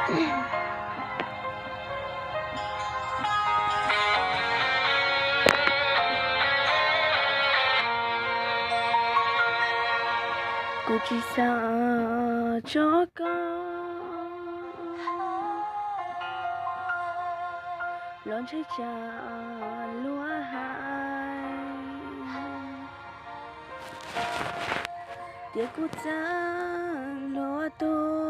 Cô chỉ sợ cho con lon chơi trà lúa hai tiếc cô chẳng lúa tô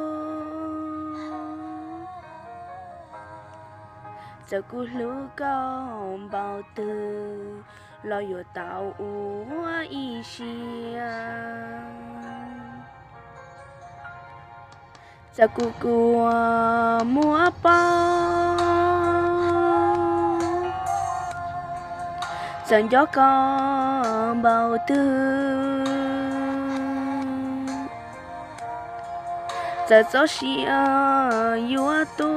giờ cô lúa con bao từ lo yo tao u y xia giờ cô mua bao dần gió con bao tư giờ gió xia yêu tu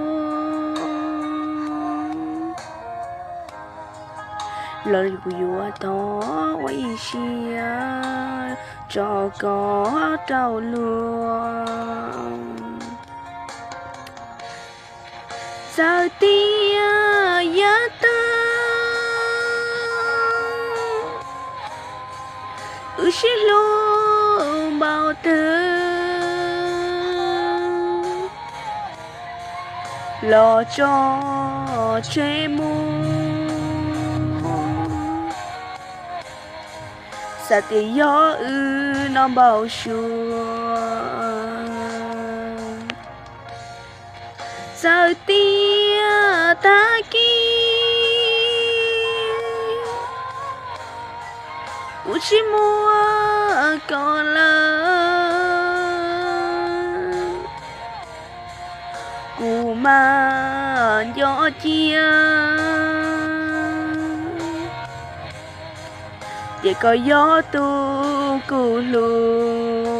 lời của yêu to quay xia cho có trâu luôn giờ tia ya ta xí lô bao tư lo cho chế mu sa tì gió nó bao xua giờ tia ta chỉ mua còn lớn cụ mà gió chia để có gió tu cụ luôn